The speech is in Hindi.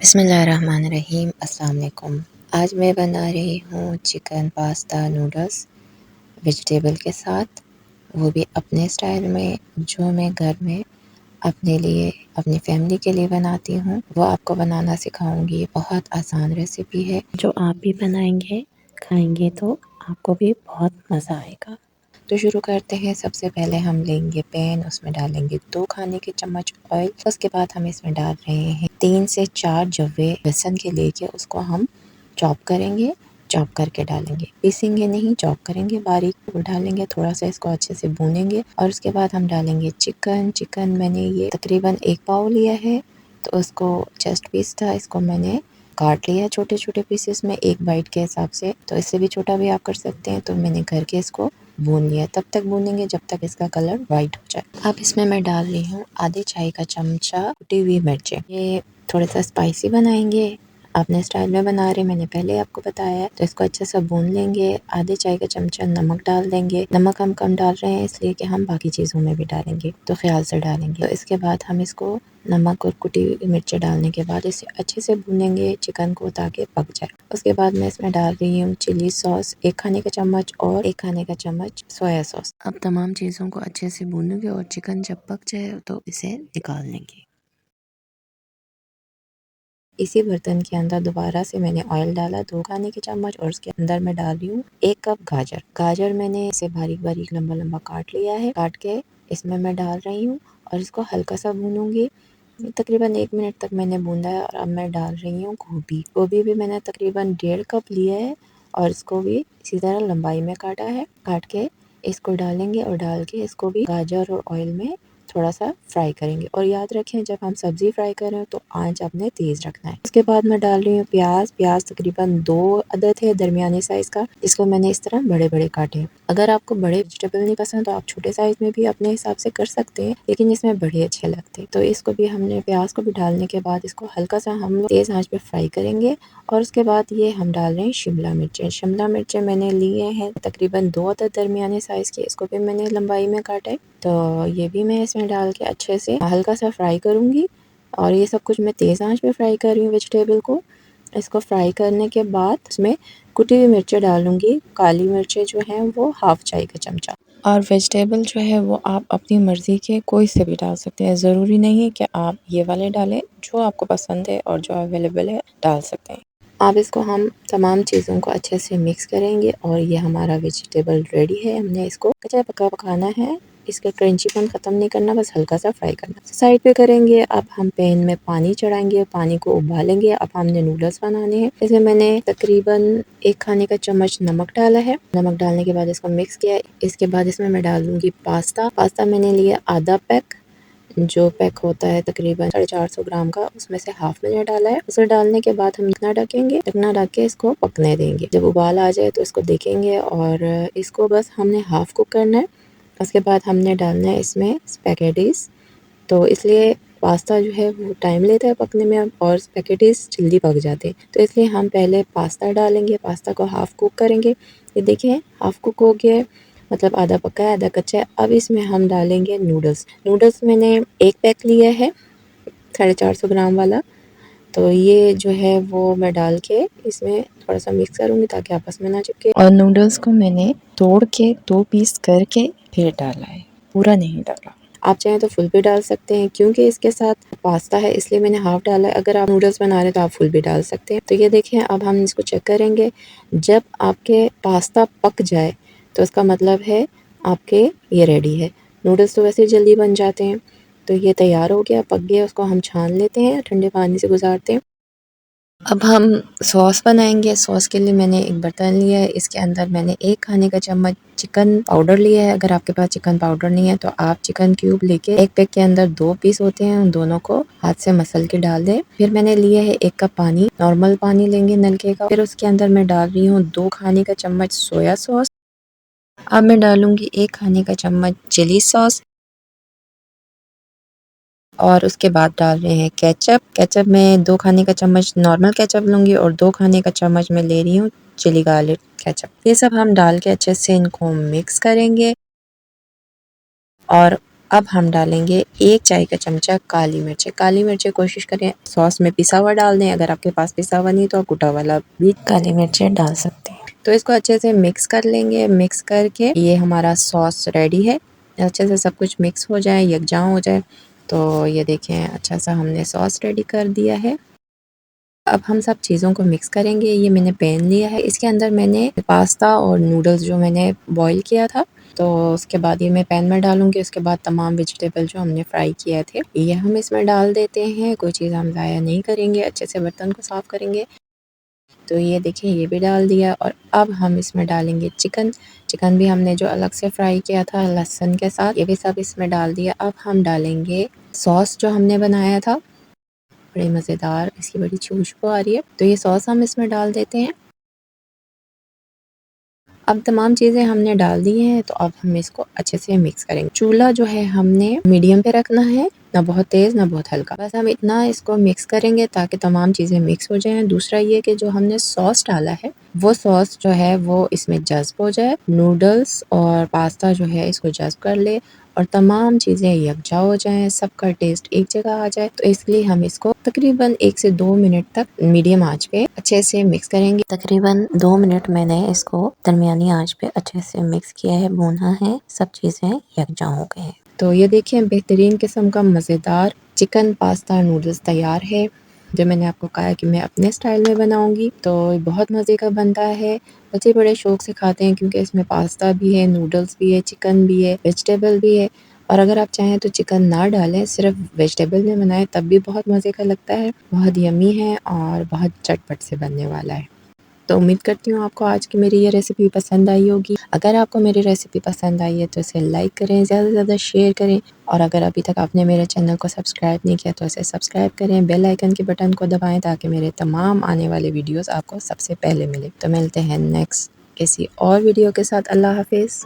बिस्मिल्लाहिर्रहमानिर्रहीम। अस्सलाम वालेकुम। आज मैं बना रही हूँ चिकन पास्ता नूडल्स वेजिटेबल के साथ, वो भी अपने स्टाइल में, जो मैं घर में अपने लिए, अपनी फैमिली के लिए बनाती हूँ, वो आपको बनाना सिखाऊंगी। बहुत आसान रेसिपी है, जो आप भी बनाएंगे, खाएंगे तो आपको भी बहुत मज़ा आएगा। तो शुरू करते हैं। सबसे पहले हम लेंगे पैन, उसमें डालेंगे 2 खाने के चम्मच ऑयल। उसके बाद हम इसमें डाल रहे हैं 3 से 4 जवे लहसुन के लेके, उसको हम चॉप करेंगे, चॉप करके डालेंगे, पीसेंगे नहीं, चॉप करेंगे बारीक। वो डालेंगे, थोड़ा सा इसको अच्छे से भूनेंगे और उसके बाद हम डालेंगे चिकन मैंने ये तकरीबन 1 पाव लिया है, तो उसको चेस्ट पीस था, इसको मैंने काट लिया छोटे छोटे पीसेस में, 1 बाइट के हिसाब से। तो इससे भी छोटा भी आप कर सकते हैं। तो मैंने करके इसको भून लिया। तब तक भूनेंगे जब तक इसका कलर वाइट हो जाए। अब इसमें मैं डाल रही हूँ आधे चाय का चमचा कुटी हुई मिर्चें। ये थोड़ा सा स्पाइसी बनाएंगे, अपने स्टाइल में बना रहे, मैंने पहले आपको बताया है। तो इसको अच्छे से भून लेंगे। आधे चाय का चमचा नमक डाल देंगे। नमक हम कम डाल रहे हैं इसलिए कि हम बाकी चीज़ों में भी डालेंगे, तो ख्याल से डालेंगे। तो इसके बाद हम इसको नमक और कुटी हुई मिर्चें डालने के बाद इसे अच्छे से भूनेंगे चिकन को, ताकि पक जाए। उसके बाद मैं इसमें डाल रही हूँ चिली सॉस 1 खाने का चम्मच और 1 खाने का चम्मच सोया सॉस। अब तमाम चीज़ों को अच्छे से भूनेंगे और चिकन जब पक जाए तो इसे निकाल लेंगे। इसी बर्तन के अंदर दोबारा से मैंने ऑयल डाला 2 खाने के चम्मच और उसके अंदर मैं डाल रही हूँ 1 कप गाजर मैंने इसे बारीक बारीक लंबा लंबा काट लिया है। काट के इसमें मैं डाल रही हूँ और इसको हल्का सा भूनूंगी। तकरीबन 1 मिनट तक मैंने भूना है। और अब मैं डाल रही हूँ गोभी भी मैंने तकरीबन 1.5 कप लिया है और इसको भी इसी तरह लंबाई में काटा है। काट के इसको डालेंगे और डाल के इसको भी गाजर और ऑयल में थोड़ा सा फ्राई करेंगे। और याद रखें, जब हम सब्जी फ्राई करें तो आंच अपने तेज रखना है। उसके बाद मैं डाल रही हूँ प्याज तकरीबन 2 अदद है, दरमियाने साइज का, इसको मैंने इस तरह बड़े बड़े काटे हैं। अगर आपको बड़े वेजिटेबल नहीं पसंद तो आप छोटे साइज में भी अपने हिसाब से कर सकते हैं, लेकिन इसमें बड़े अच्छे लगते हैं। तो इसको भी हमने प्याज को भी डालने के बाद इसको हल्का सा हम तेज आंच पे फ्राई करेंगे। और उसके बाद ये हम डाल रहे हैं शिमला मिर्चें मैंने लिए हैं तकरीबन 2 अदद दरमियाने साइज के, इसको भी मैंने लंबाई में काटा है। तो ये भी मैं इसमें डाल के अच्छे से हल्का सा फ्राई करूंगी। और ये सब कुछ मैं तेज़ आंच पे फ्राई कर रही हूँ वेजिटेबल को। इसको फ्राई करने के बाद इसमें कुटी हुई मिर्चें डालूंगी। काली मिर्चें जो हैं वो हाफ चाय का चमचा। और वेजिटेबल जो है वो आप अपनी मर्ज़ी के कोई से भी डाल सकते हैं, ज़रूरी नहीं है कि आप ये वाले डालें, जो आपको पसंद है और जो अवेलेबल है डाल सकते हैं। अब इसको हम तमाम चीज़ों को अच्छे से मिक्स करेंगे और ये हमारा वेजिटेबल रेडी है। हमने इसको कच्चा पक्का पकाना है, इसका क्रंचीपन ख़त्म नहीं करना, बस हल्का सा फ्राई करना। साइड पे करेंगे। अब हम पैन में पानी चढ़ाएंगे, पानी को उबालेंगे। अब हमने नूडल्स बनाने हैं। इसमें मैंने तकरीबन 1 खाने का चम्मच नमक डाला है। नमक डालने के बाद इसको मिक्स किया। इसके बाद इसमें मैं डाल दूंगी पास्ता मैंने लिया आधा पैक, जो पैक होता है तकरीबन 450 ग्राम का, उसमें से हाफ मैंने डाला है। उसे डालने के बाद हम ढकना ढकेंगे, ढकना ढक के इसको पकने देंगे। जब उबाल आ जाए तो इसको देखेंगे और इसको बस हमने हाफ कुक करना है। उसके बाद हमने डालना है इसमें स्पैगेटीज। तो इसलिए पास्ता जो है वो टाइम लेता है पकने में और स्पैगेटीज जल्दी पक जाते हैं, तो इसलिए हम पहले पास्ता डालेंगे। पास्ता को हाफ कुक करेंगे। ये देखिए हाफ कुक हो गया है, मतलब आधा पका है आधा कच्चा है। अब इसमें हम डालेंगे नूडल्स मैंने 1 पैक लिया है 450 ग्राम वाला। तो ये जो है वो मैं डाल के इसमें थोड़ा सा मिक्स करूंगी ताकि आपस में ना चिपके। और नूडल्स को मैंने तोड़ के 2 पीस करके फिर डाला है, पूरा नहीं डाला। आप चाहें तो फुल भी डाल सकते हैं, क्योंकि इसके साथ पास्ता है इसलिए मैंने हाफ डाला है। अगर आप नूडल्स बना रहे हैं तो आप फुल भी डाल सकते हैं। तो ये देखें, अब हम इसको चेक करेंगे। जब आपके पास्ता पक जाए तो इसका मतलब है आपके ये रेडी है। नूडल्स तो वैसे जल्दी बन जाते हैं। तो ये तैयार हो गया, पक गया। उसको हम छान लेते हैं, ठंडे पानी से गुजारते हैं। अब हम सॉस बनाएंगे। सॉस के लिए मैंने एक बर्तन लिया है, इसके अंदर मैंने 1 खाने का चम्मच चिकन पाउडर लिया है। अगर आपके पास चिकन पाउडर नहीं है तो आप चिकन क्यूब लेके, 1 पैक के अंदर 2 पीस होते हैं, उन दोनों को हाथ से मसल के डाल दें। फिर मैंने लिया है 1 कप पानी, नॉर्मल पानी लेंगे नलके का। फिर उसके अंदर मैं डाल रही हूँ 2 खाने का चम्मच सोया सॉस। अब मैं डालूंगी 1 खाने का चम्मच चिली सॉस और उसके बाद डाल रहे हैं केचप में 2 खाने का चम्मच नॉर्मल केचप लूँगी और 2 खाने का चम्मच मैं ले रही हूँ चिली गार्लिक केचप। ये सब हम डाल के अच्छे से इनको मिक्स करेंगे और अब हम डालेंगे 1 चाय का चमचा काली मिर्च। काली मिर्च कोशिश करें सॉस में पिसा हुआ डाल दें, अगर आपके पास पिसा हुआ नहीं तो आप कुटा वाला भी काली मिर्च डाल सकते हैं। तो इसको अच्छे से मिक्स कर लेंगे। मिक्स करके ये हमारा सॉस रेडी है। अच्छे से सब कुछ मिक्स हो जाए, यकजान हो जाए। तो ये देखें अच्छा सा हमने सॉस रेडी कर दिया है। अब हम सब चीज़ों को मिक्स करेंगे। ये मैंने पैन लिया है, इसके अंदर मैंने पास्ता और नूडल्स जो मैंने बॉईल किया था, तो उसके बाद ये मैं पैन में डालूँगी। उसके बाद तमाम वेजिटेबल जो हमने फ्राई किए थे ये हम इसमें डाल देते हैं। कोई चीज़ हम ज़ाया नहीं करेंगे, अच्छे से बर्तन को साफ़ करेंगे। तो ये देखिए ये भी डाल दिया और अब हम इसमें डालेंगे चिकन। चिकन भी हमने जो अलग से फ्राई किया था लहसुन के साथ, ये भी सब इसमें डाल दिया। अब हम डालेंगे सॉस जो हमने बनाया था, बड़ी मज़ेदार इसकी बड़ी अच्छी खुशबू आ रही है। तो ये सॉस हम इसमें डाल देते हैं। अब तमाम चीज़ें हमने डाल दी हैं, तो अब हम इसको अच्छे से मिक्स करेंगे। चूल्हा जो है हमने मीडियम पे रखना है, ना बहुत तेज़ ना बहुत हल्का। बस हम इतना इसको मिक्स करेंगे ताकि तमाम चीज़ें मिक्स हो जाएँ। दूसरा ये कि जो हमने सॉस डाला है, वो सॉस जो है वो इसमें जज़्ब हो जाए, नूडल्स और पास्ता जो है इसको जज़्ब कर ले और तमाम चीज़ें यकजा हो जाएँ, सबका टेस्ट एक जगह आ जाए। तो इसलिए हम इसको तकरीबन 1 से 2 मिनट तक मीडियम आँच पे अच्छे से मिक्स करेंगे। तकरीबन 2 मिनट मैंने इसको दरमियानी आँच पे अच्छे से मिक्स किया है, भूना है, सब चीज़ें यकजा हो गए हैं। तो ये देखिए बेहतरीन किस्म का मज़ेदार चिकन पास्ता नूडल्स तैयार है। जो मैंने आपको कहा कि मैं अपने स्टाइल में बनाऊँगी, तो बहुत मज़े का बनता है। बच्चे बड़े शौक़ से खाते हैं क्योंकि इसमें पास्ता भी है, नूडल्स भी है, चिकन भी है, वेजिटेबल भी है। और अगर आप चाहें तो चिकन ना डालें, सिर्फ़ वेजिटेबल में बनाएँ तब भी बहुत मज़े का लगता है। बहुत यम्मी है और बहुत चटपट से बनने वाला है। तो उम्मीद करती हूँ आपको आज की मेरी ये रेसिपी पसंद आई होगी। अगर आपको मेरी रेसिपी पसंद आई है तो इसे लाइक करें, ज़्यादा से ज़्यादा शेयर करें और अगर अभी तक आपने मेरे चैनल को सब्सक्राइब नहीं किया तो इसे सब्सक्राइब करें, बेल आइकन के बटन को दबाएँ ताकि मेरे तमाम आने वाले वीडियोज़ आपको सबसे पहले मिले। तो मिलते हैं नेक्स्ट किसी और वीडियो के साथ। अल्लाह हाफ़िज़।